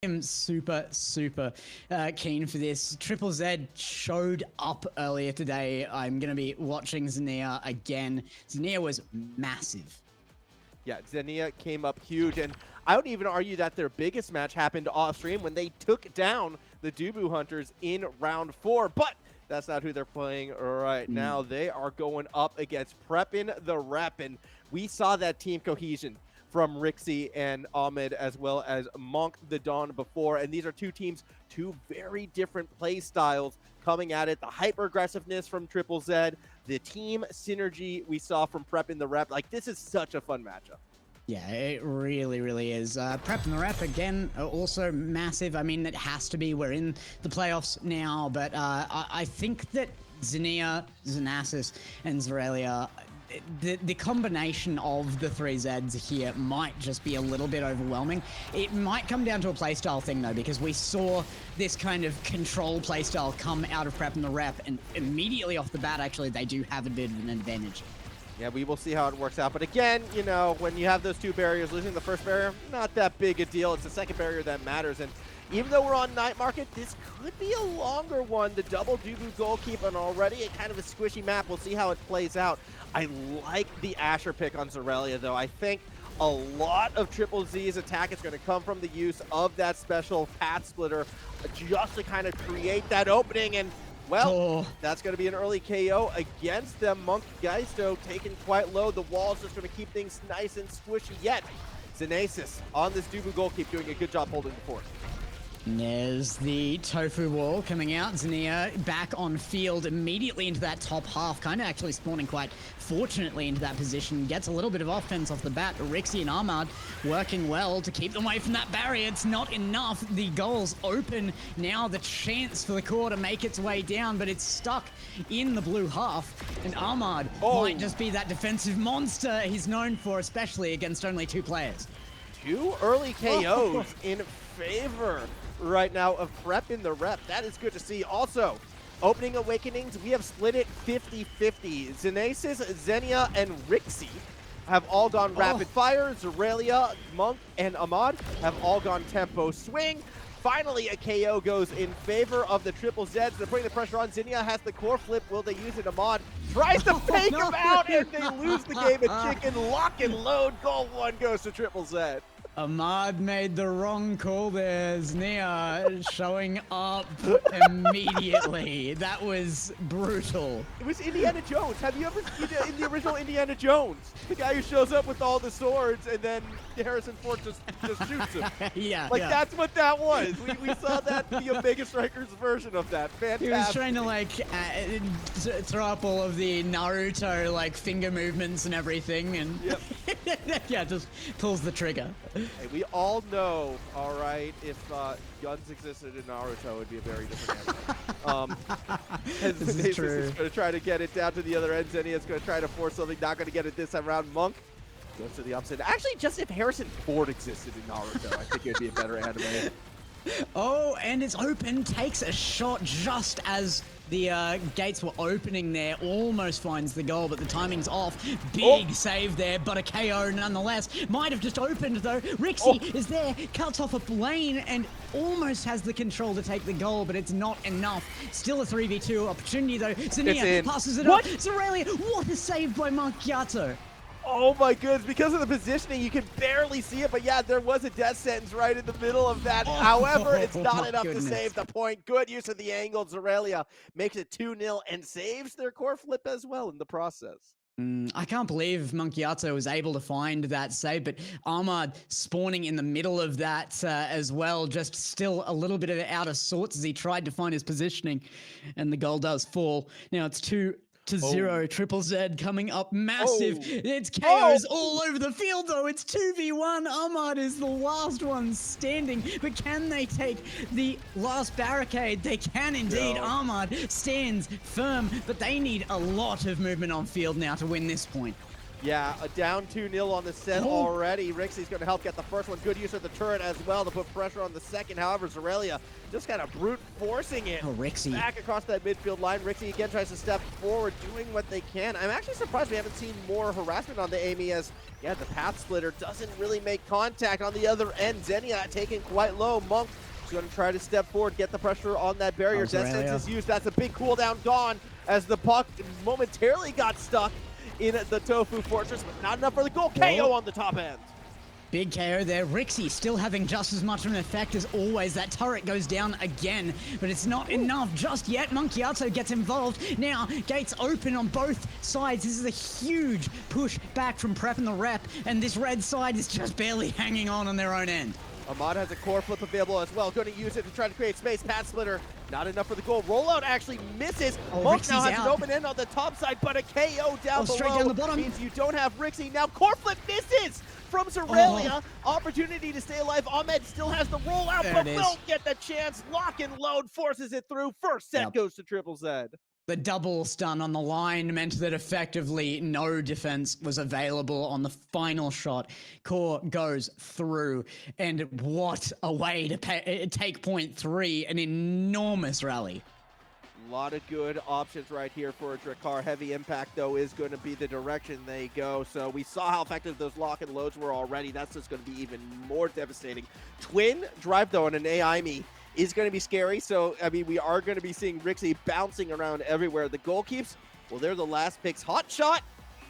I'm super keen for this. Triple Z showed up earlier today. I'm going to be watching ZINNIAAA again. ZINNIAAA was massive. Yeah, ZINNIAAA came up huge, and I would even argue that their biggest match happened off-stream when they took down the Dubu Hunters in round 4, but that's not who they're playing right now. They are going up against Preppin The Rep, and we saw that team cohesion from Rixy and Ahmad, as well as Monk the Dawn before. And these are two teams, two very different play styles coming at it. The hyper-aggressiveness from Triple Z, the team synergy we saw from Preppin The Rep. Like, this is such a fun matchup. Yeah, it really is. Preppin The Rep, again, also massive. I mean, it has to be. We're in the playoffs now, but I think that ZINNIAAA, Zenasis, and Zralia, the combination of the three Zs here might just be a little bit overwhelming. It might come down to a playstyle thing, though, because we saw this kind of control playstyle come out of Preppin The Rep, and immediately off the bat, actually, they do have a bit of an advantage. Yeah, we will see how it works out. But again, you know, when you have those two barriers, losing the first barrier, not that big a deal. It's the second barrier that matters. And even though we're on night market, this could be a longer one. The double Dubu goalkeeper, and already a kind of a squishy map. We'll see how it plays out. I like the Asher pick on Zralia, though. I think a lot of Triple Z's attack is going to come from the use of that special path splitter just to kind of create that opening. And well, that's going to be an early KO against them. Monk Gyatso taken quite low. The wall's just going to keep things nice and squishy. Yet, Zenasis on this Dubu goalkeep doing a good job holding the fort. There's the tofu wall coming out. ZINNIAAA back on field immediately into that top half, kind of actually spawning quite fortunately into that position. Gets a little bit of offense off the bat. Rixy and Ahmad working well to keep them away from that barrier. It's not enough. The goal's open. Now the chance for the core to make its way down, but it's stuck in the blue half. And Ahmad might just be that defensive monster he's known for, especially against only two players. Two early KOs in favor right now of Preppin The Rep. That is good to see. Also, opening awakenings, we have split it 50-50. Zenasis, ZINNIAAA, and Rixy have all gone rapid fire. Zralia, Monk, and Ahmad have all gone tempo swing. Finally, a KO goes in favor of the Triple Zs. They're putting the pressure on. ZINNIAAA has the core flip. Will they use it? Ahmad tries to fake him out, and they lose the game at chicken. Lock and load. Goal 1 goes to Triple Z. Ahmad made the wrong call there. ZINNIAAA showing up immediately. That was brutal. It was Indiana Jones. Have you ever seen in the original Indiana Jones? The guy who shows up with all the swords and then Harrison Ford just shoots him. That's what that was. We saw that the Omega Strikers version of that. Fantastic. He was trying to like throw up all of the Naruto like finger movements and everything, and yeah, just pulls the trigger. Hey, we all know, all right, if guns existed in Naruto, it would be a very different anime. This is true. Is going to try to get it down to the other end. ZINNIAAA is going to try to force something, not going to get it this time around. Monk goes to the opposite. Actually, just if Harrison Ford existed in Naruto, I think it would be a better anime. Oh, and it's open, takes a shot just as the gates were opening there, almost finds the goal, but the timing's off. Big save there, but a KO nonetheless. Might have just opened though. Rixy is there, cuts off a lane, and almost has the control to take the goal, but it's not enough. Still a 3v2 opportunity though. ZINNIAAA passes it up. Zralia, what a save by Gyatso. Oh my goodness, because of the positioning, you can barely see it, but yeah, there was a death sentence right in the middle of that. However, it's not enough to save the point. Good use of the angle. Zralia makes it 2-0 and saves their core flip as well in the process. I can't believe Gyatso was able to find that save, but Ahmad spawning in the middle of that as well, just still a little bit out of sorts as he tried to find his positioning, and the goal does fall. Now it's 2-0, Triple Z coming up massive. It's KOs all over the field though. It's 2v1. Ahmad is the last one standing, but can they take the last barricade? They can indeed. Ahmad stands firm, but they need a lot of movement on field now to win this point. Yeah, a down 2-0 on the set already. Rixy's going to help get the first one. Good use of the turret as well to put pressure on the second. However, Zralia just kind of brute forcing it Rixy back across that midfield line. Rixy again tries to step forward, doing what they can. I'm actually surprised we haven't seen more harassment on the Amy, as Yeah, the path splitter doesn't really make contact on the other end. ZINNIAAA taken quite low. Monk is going to try to step forward, get the pressure on that barrier. Death Sense is used. That's a big cooldown gone as the puck momentarily got stuck in the Tofu Fortress, but not enough for the goal. KO on the top end. Big KO there. Rixy still having just as much of an effect as always. That turret goes down again, but it's not enough just yet. Gyatso gets involved. Now, gates open on both sides. This is a huge push back from Preppin The Rep, and this red side is just barely hanging on their own end. Ahmad has a core flip available as well. Going to use it to try to create space. Path splitter, not enough for the goal. Rollout actually misses. Monk now has an open end on the top side, but a KO down below. Straight down the bottom. Means you don't have Rixy. Now core flip misses from Zralia. Opportunity to stay alive. Ahmed still has the rollout, but won't get the chance. Lock and load forces it through. First set goes to Triple Z. The double stun on the line meant that effectively no defense was available on the final shot. Core goes through, and what a way to take point 3, an enormous rally. A lot of good options right here for Drakkar. Heavy impact, though, is going to be the direction they go. So we saw how effective those lock and loads were already. That's just going to be even more devastating. Twin drive, though, on an AI me is going to be scary. So, I mean, we are going to be seeing Rixy bouncing around everywhere. The goalkeeps, well, they're the last picks. Hot shot,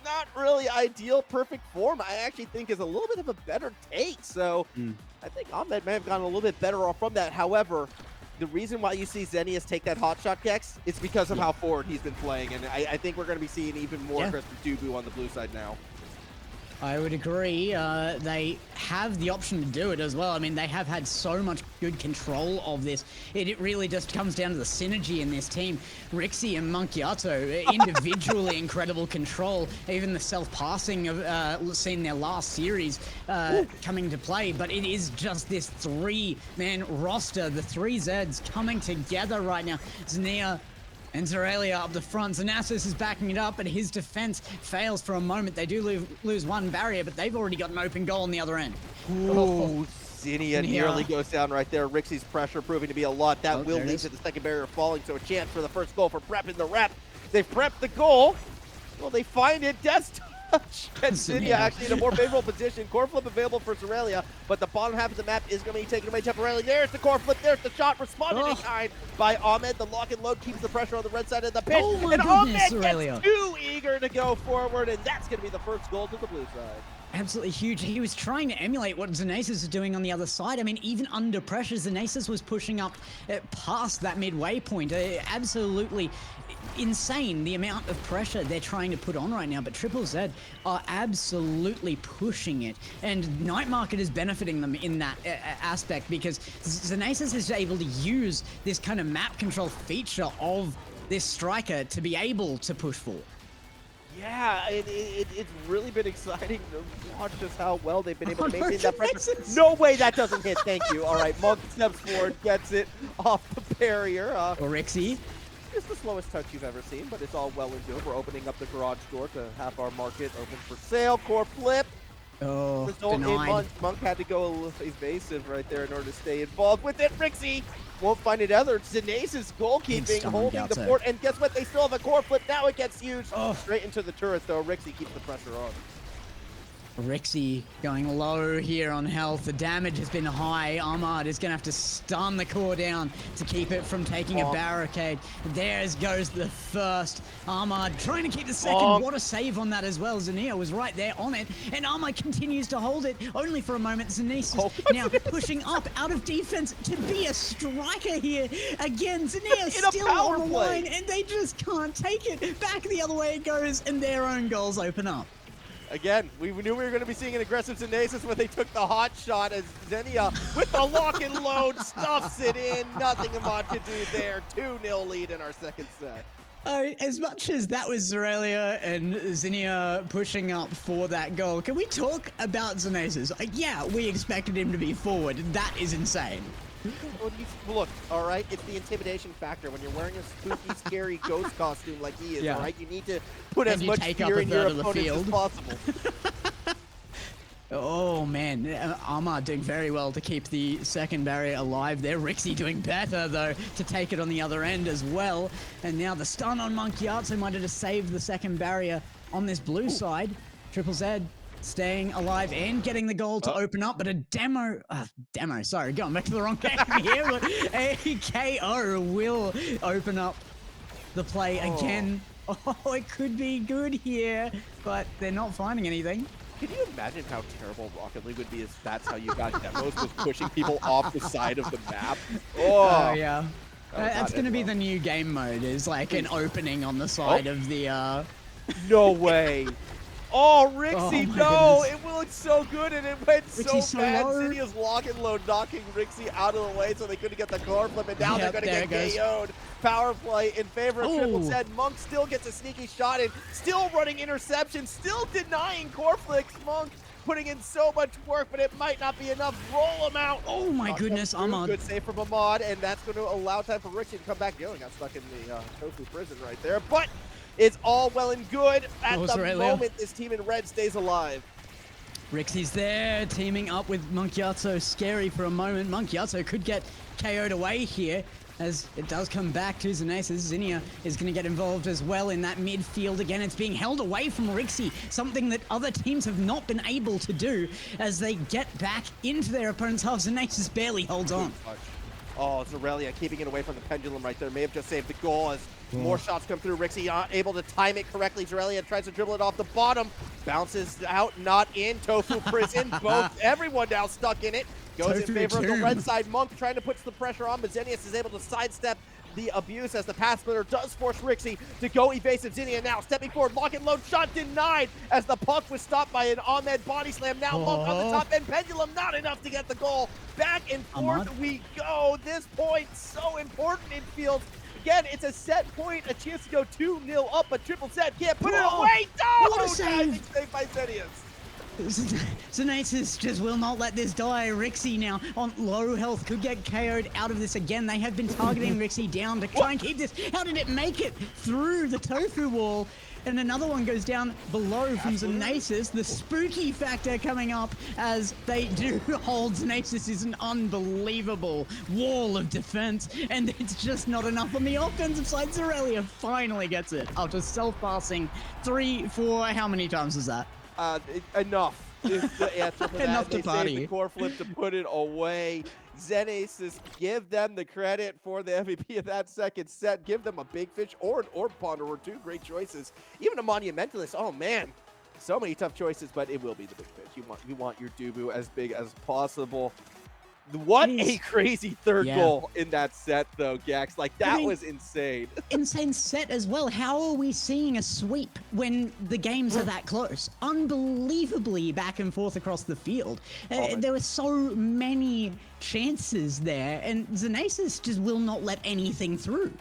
not really ideal. Perfect form, I actually think, is a little bit of a better take. So I think Ahmed may have gotten a little bit better off from that. However, the reason why you see Zenasis take that hot shot, Gex, is because of how forward he's been playing. And I think we're going to be seeing even more aggressive Dubu on the blue side now. I would agree. They have the option to do it as well. I mean, they have had so much good control of this. It really just comes down to the synergy in this team. Rixy and Gyatso, individually incredible control. Even the self-passing of seen their last series coming to play. But it is just this 3-man roster, the 3 Zeds coming together right now. ZINNIAAA and Zralia up the front. Zenasis is backing it up, but his defense fails for a moment. They do lose one barrier, but they've already got an open goal on the other end. Ooh, ZINNIAAA nearly goes down right there. Rixy's pressure proving to be a lot. That will lead to the second barrier falling, so a chance for the first goal for Preppin The Rep. They've prepped the goal. Well, they find it. Death touch. And ZINNIAAA actually in a more favorable position. Core flip available for Zralia, but the bottom half of the map is going to be taken away temporarily. There's the core flip. There's the shot. Responded in kind by Ahmed. The lock and load keeps the pressure on the red side of the pitch. And Ahmed gets too eager to go forward, and that's going to be the first goal to the blue side. Absolutely huge. He was trying to emulate what Zenasis is doing on the other side. I mean, even under pressure, Zenasis was pushing up past that midway point. Absolutely insane the amount of pressure they're trying to put on right now, but Triple Z are absolutely pushing it, and Night Market is benefiting them in that aspect because Zenasis is able to use this kind of map control feature of this striker to be able to push forward. Yeah, it's really been exciting to watch just how well they've been able to maintain that pressure. No way that doesn't hit. Thank you. All right, Monk steps forward, gets it off the barrier. Rixy. It's the slowest touch you've ever seen, but it's all well and good. We're opening up the garage door to have our market open for sale. Core flip. Oh, denied. Monk had to go a little evasive right there in order to stay involved with it. Rixy won't find it either. Zenasis goalkeeping, holding the fort, and guess what? They still have a core flip. Now it gets used straight into the turret, though. Rixy keeps the pressure on. Rixy going low here on health. The damage has been high. Ahmad is going to have to stun the core down to keep it from taking a barricade. There goes the first. Ahmad trying to keep the second. What a save on that as well. ZINNIAAA was right there on it, and Ahmad continues to hold it only for a moment. Zenasis now pushing up out of defense to be a striker here. Again, ZINNIAAA still on the line, and they just can't take it. Back the other way it goes, and their own goals open up. Again, we knew we were going to be seeing an aggressive Zenasis when they took the hot shot as ZINNIAAA with the lock and load stuffs it in. Nothing Ahmad could do there. 2-0 lead in our second set. As much as that was Zralia and ZINNIAAA pushing up for that goal, can we talk about Zenasis? Yeah, we expected him to be forward. That is insane. Look, all right, it's the intimidation factor. When you're wearing a spooky, scary ghost costume like he is, all right, you need to put as much fear in your opponent as possible. Oh, man. Ahmad doing very well to keep the second barrier alive there. Rixy doing better, though, to take it on the other end as well. And now the stun on Gyatso might have just saved the second barrier on this blue side. Triple Z staying alive and getting the goal to open up, but a sorry, going back to the wrong game here, but a KO will open up the play again. Oh, it could be good here, but they're not finding anything. Can you imagine how terrible Rocket League would be if that's how you got demos, was pushing people off the side of the map? Oh yeah. That's going to be the new game mode, is like an opening on the side of the... No way. Oh, Rixy, no! Goodness. It looked so good and it went Rixy's so bad. low. ZINNIAAA's lock and load knocking Rixy out of the way so they couldn't get the core flip, and now they're going to get KO'd. Power play in favor of Triple Z. Monk still gets a sneaky shot in, still running interception, still denying core flicks. Monk putting in so much work, but it might not be enough. Roll him out. Oh my goodness, Ahmad. Good save from Ahmad, and that's going to allow time for Rixy to come back. He only got stuck in the Tofu prison right there, but it's all well and good. At the moment, this team in red stays alive. Rixy's there, teaming up with Gyatso. Scary for a moment. Gyatso could get KO'd away here, as it does come back to Zenasis. ZINNIAAA is going to get involved as well in that midfield again. It's being held away from Rixy, something that other teams have not been able to do as they get back into their opponent's half. Zenasis barely holds on. Oh, Zralia keeping it away from the pendulum right there. May have just saved the goal as more shots come through. Rixy not able to time it correctly. Zralia tries to dribble it off the bottom. Bounces out, not in. Tofu prison. Everyone now stuck in it. Goes in favor of the red side. Monk trying to put the pressure on, but Zenasis is able to sidestep the abuse as the pass splitter does force Rixy to go evasive. ZINNIAAA now stepping forward, lock and load, shot denied as the puck was stopped by an Ahmed body slam. Now Monk on the top end, pendulum not enough to get the goal. Back and forth we go. This point so important in field. Again, it's a set point, a chance to go 2-0 up, but Triple Z can't put it away. What a save! Saved by Zenasis. Zenasis just will not let this die. Rixy now on low health could get KO'd out of this again. They have been targeting Rixy down to try and keep this. How did it make it through the tofu wall? And another one goes down below from Zenasis. The spooky factor coming up as they do hold. Zenasis is an unbelievable wall of defense, and it's just not enough on the offensive side. Zralia finally gets it after self-passing 3-4. How many times was that? Enough is the answer for that. Enough to party. They saved the core flip to put it away. Zenasis, give them the credit for the MVP of that second set. Give them a big fish or an orb ponder or two. Great choices. Even a monumentalist. Oh man, so many tough choices, but it will be the big fish. You want your Dubu as big as possible. What a crazy third goal in that set, though, Gax. Like, that was insane. Insane set as well. How are we seeing a sweep when the games are that close? Unbelievably back and forth across the field. There were so many chances there, and Zenasis just will not let anything through.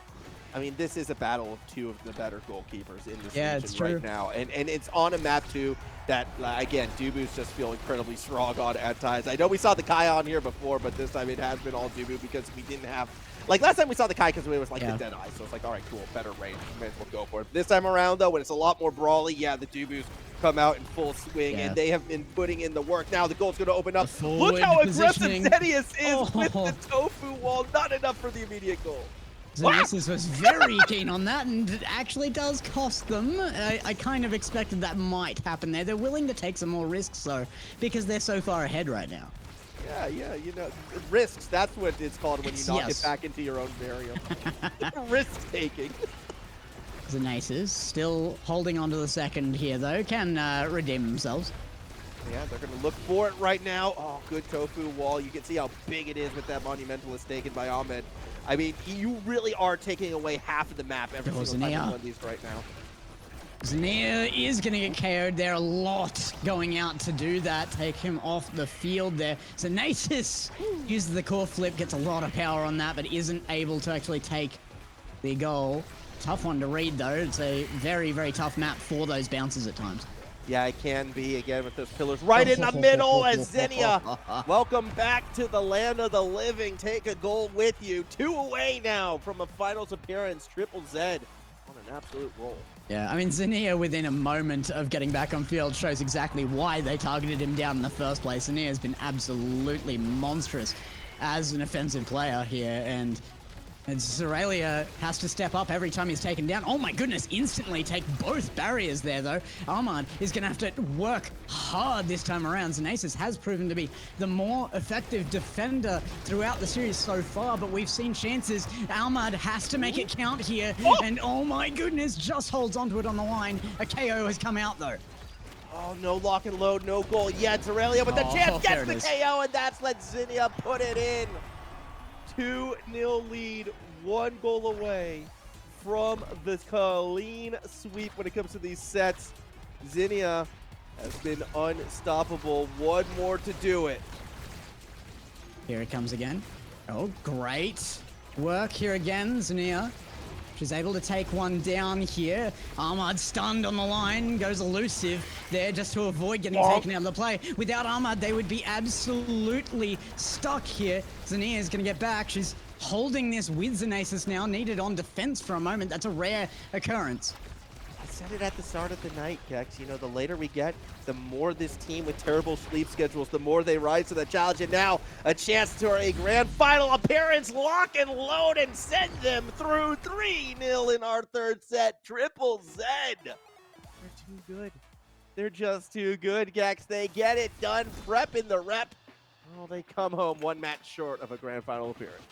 I mean, this is a battle of two of the better goalkeepers in this region right now. And it's on a map, too, that, again, Dubu's just feel incredibly strong on at times. I know we saw the Kai on here before, but this time it has been all Dubu because we didn't have... Like, last time we saw the Kai because it was like the dead eye, so it's like, all right, cool, better range. Might as well go for it. This time around, though, when it's a lot more brawly, the Dubus come out in full swing, and they have been putting in the work. Now the goal's going to open up. Look how aggressive Zenasis is with the tofu wall. Not enough for the immediate goal. Zenasis was very keen on that, and it actually does cost them. I kind of expected that might happen there. They're willing to take some more risks, though, because they're so far ahead right now. Yeah, you know, risks, that's what it's called when you knock it back into your own barrier. Risk-taking. Zenasis still holding on to the second here, though, can redeem themselves. Yeah, they're going to look for it right now. Oh, good tofu wall. You can see how big it is with that monumentalist taken by Ahmed. I mean, you really are taking away half of the map every single time you win these right now. ZINNIAAA is going to get KO'd. There are a lot going out to do that. Take him off the field there. Zenasis uses the core flip, gets a lot of power on that, but isn't able to actually take the goal. Tough one to read, though. It's a very, very tough map for those bounces at times. Yeah, it can be, again, with those pillars right in the middle as ZINNIAAA. Welcome back to the land of the living. Take a goal with you. 2 away now from a finals appearance. Triple Z on an absolute roll. Yeah, I mean, ZINNIAAA within a moment of getting back on field shows exactly why they targeted him down in the first place. ZINNIAAA has been absolutely monstrous as an offensive player here, and And Zralia has to step up every time he's taken down. Oh my goodness, instantly take both barriers there though. Ahmad is going to have to work hard this time around. Zenasis has proven to be the more effective defender throughout the series so far, but we've seen chances. Ahmad has to make it count here. And oh my goodness, just holds onto it on the line. A KO has come out though. Oh, no lock and load, no goal yet. Zralia with the chance gets the KO, and that's let ZINNIAAA put it in. 2-0 lead, 1 goal away from the clean sweep when it comes to these sets. ZINNIAAA has been unstoppable. One more to do it. Here it comes again. Oh, great work here again, ZINNIAAA. She's able to take one down here. Ahmad stunned on the line, goes elusive there just to avoid getting taken out of the play. Without Ahmad, they would be absolutely stuck here. ZINNIAAA is going to get back. She's holding this with Zenasis now, needed on defense for a moment. That's a rare occurrence. I said it at the start of the night, Gex. You know, the later we get, the more this team with terrible sleep schedules, the more they rise to the challenge. And now a chance to a grand final appearance, lock and load, and send them through 3-0 in our third set. Triple Z. They're too good. They're just too good, Gex. They get it done. Preppin The Rep. Well, they come home one match short of a grand final appearance.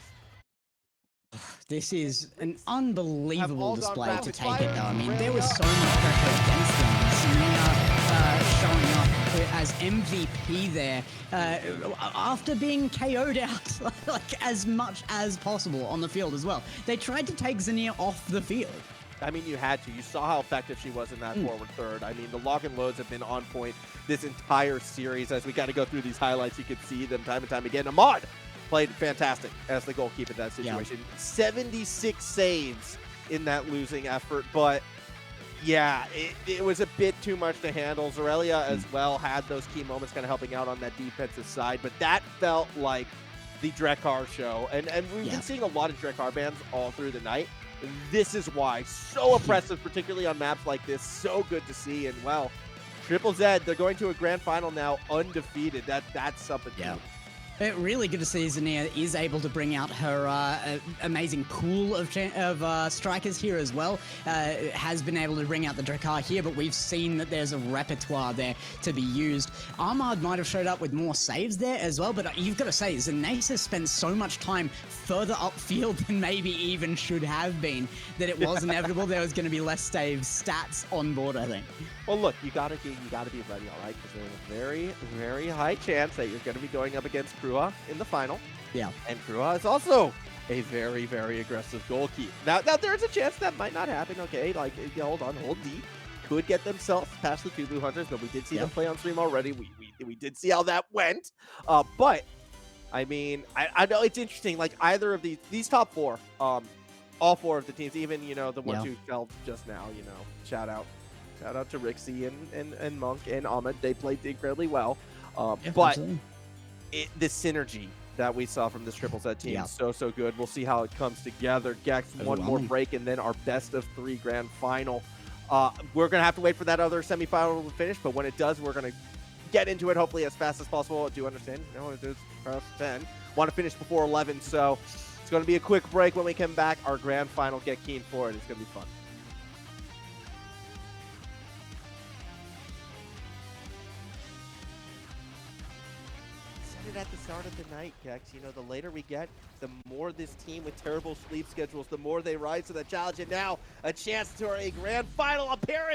This is an unbelievable display to take it though. I mean, there was so much pressure against them. ZINNIAAA showing up as MVP there after being KO'd out like as much as possible on the field as well. They tried to take ZINNIAAA off the field. I mean, you had to. You saw how effective she was in that forward third. I mean, the lock and loads have been on point this entire series. As we got to go through these highlights, you could see them time and time again. Ahmad played fantastic as the goalkeeper in that situation. 76 saves in that losing effort, but yeah, it was a bit too much to handle. Zralia as well had those key moments kind of helping out on that defensive side, but that felt like the Drekar show. And we've been seeing a lot of Drekar bans all through the night. This is why. So oppressive, particularly on maps like this. So good to see. And, well, Triple Z, they're going to a grand final now undefeated. That's something. Yeah. Really good to see ZINNIAAA is able to bring out her amazing pool of strikers here as well. Has been able to bring out the Drekar here, but we've seen that there's a repertoire there to be used. Ahmad might have showed up with more saves there as well, but you've got to say, Zenasis spent so much time further upfield than maybe even should have been, that it was inevitable there was going to be less saves stats on board, I think. Well, look, you gotta be ready, all right? Because there's a very, very high chance that you're going to be going up against ZINNIAAA in the final. Yeah. And ZINNIAAA is also a very, very aggressive goalkeeper. Now there's a chance that might not happen, okay? Like, hold on, hold deep. Could get themselves past the two blue hunters, but we did see them play on stream already. We did see how that went. But, I mean, I know it's interesting. Like, either of these top four, all four of the teams, even, you know, the ones who fell just now, you know, shout out to Rixy and Monk and Ahmad. They played incredibly well. But the synergy that we saw from this Triple Z team is so good. We'll see how it comes together. Gex, one more break, and then our best of 3 grand final. We're going to have to wait for that other semifinal to finish, but when it does, we're going to get into it hopefully as fast as possible. I do understand, you know, it's past 10. Want to finish before 11, so it's going to be a quick break. When we come back, our grand final, get keen for it. It's going to be fun. At the start of the night, Gex, you know, the later we get, the more this team with terrible sleep schedules, the more they rise to the challenge. And now a chance to a grand final appearance.